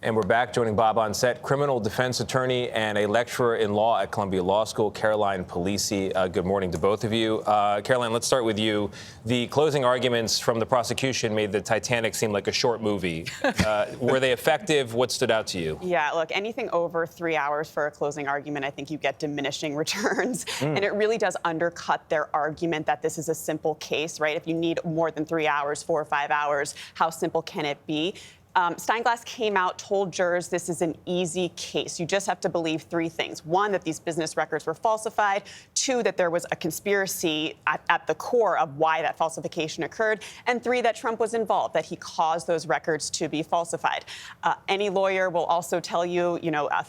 And we're back. Joining Bob on set, criminal defense attorney and a lecturer in law at Columbia Law School, Caroline Polisi. Good morning to both of you. Caroline, let's start with you. The closing arguments from the prosecution made the Titanic seem like a short movie. Were they effective? What stood out to you? Yeah, look, anything over 3 hours for a closing argument, I think you get diminishing returns. And it really does undercut their argument that this is a simple case, right? If you need more than 3 hours, 4 or 5 hours, how simple can it be? Steinglass came out, told jurors this is an easy case. You just have to believe three things. One, that these business records were falsified. Two, that there was a conspiracy at the core of why that falsification occurred. And three, that Trump was involved, that he caused those records to be falsified. Any lawyer will also tell you,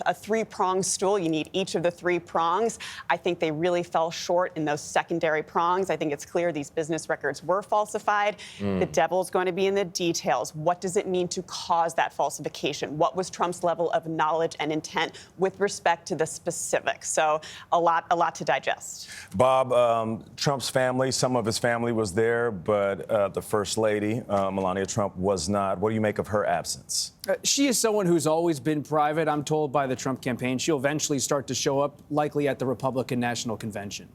a three-pronged stool, you need each of the three prongs. I think they really fell short in those secondary prongs. I think it's clear these business records were falsified. The devil's going to be in the details. What does it mean to cause that falsification? What was Trump's level of knowledge and intent with respect to the specifics? So a lot to digest. Bob, Trump's family, some of his family was there, but the First Lady, Melania Trump, was not. What do you make of her absence? She is someone who's always been private, I'm told, by the Trump campaign. She'll eventually start to show up, likely at the Republican National Convention.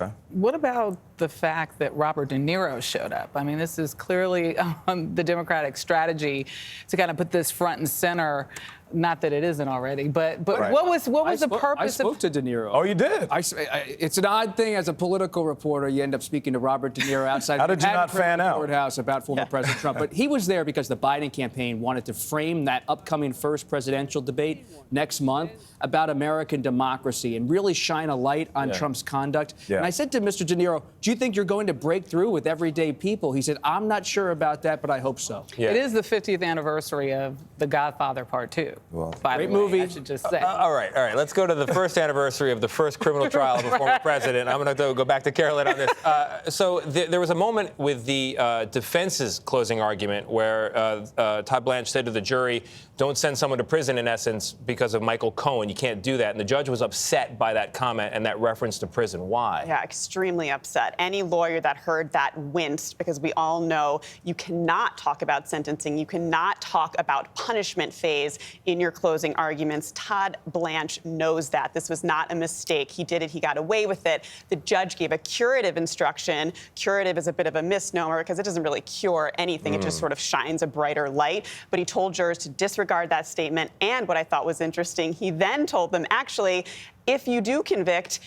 Okay. What about the fact that Robert De Niro showed up? I mean, this is clearly the Democratic strategy to kind of put this front and center. Not that it isn't already, but Right. what was the purpose? I spoke to De Niro. Oh, you did? It's an odd thing as a political reporter. You end up speaking to Robert De Niro outside How did you not fan out? courthouse about former President Trump. But he was there because the Biden campaign wanted to frame that upcoming first presidential debate next month about American democracy and really shine a light on Trump's conduct. Yeah. And I said to Mr. De Niro, do you think you're going to break through with everyday people? He said, I'm not sure about that, but I hope so. Yeah. It is the 50th anniversary of The Godfather Part 2. Well, great movie. I should just say. All right. Let's go to the first anniversary of the first criminal trial of a former president. I'm going to go back to Caroline on this. So there was a moment with the defense's closing argument where Todd Blanche said to the jury, don't send someone to prison, in essence, because of Michael Cohen. You can't do that. And the judge was upset by that comment and that reference to prison. Why? Yeah, extremely upset. Any lawyer that heard that winced, because we all know you cannot talk about sentencing. You cannot talk about punishment phase in your closing arguments. Todd Blanche knows that. This was not a mistake. He did it. He got away with it. The judge gave a curative instruction. Curative is a bit of a misnomer because it doesn't really cure anything. It just sort of shines a brighter light. But he told jurors to disregard that statement. And what I thought was interesting, he then told them, actually, if you do convict,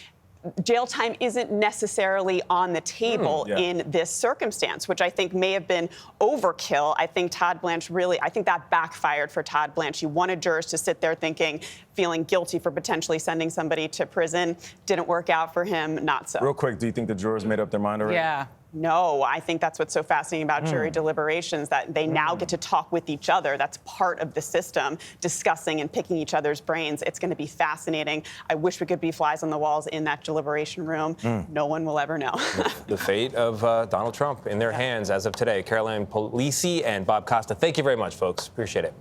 jail time isn't necessarily on the table in this circumstance, which I think may have been overkill. I think Todd Blanche I think that backfired for Todd Blanche. He wanted jurors to sit there feeling guilty for potentially sending somebody to prison. Didn't work out for him, not so. Real quick, do you think the jurors made up their mind already? Yeah. No, I think that's what's so fascinating about jury deliberations, that they now get to talk with each other. That's part of the system, discussing and picking each other's brains. It's going to be fascinating. I wish we could be flies on the walls in that deliberation room. No one will ever know. The fate of Donald Trump in their hands as of today. Caroline Polisi and Bob Costa, thank you very much, folks. Appreciate it.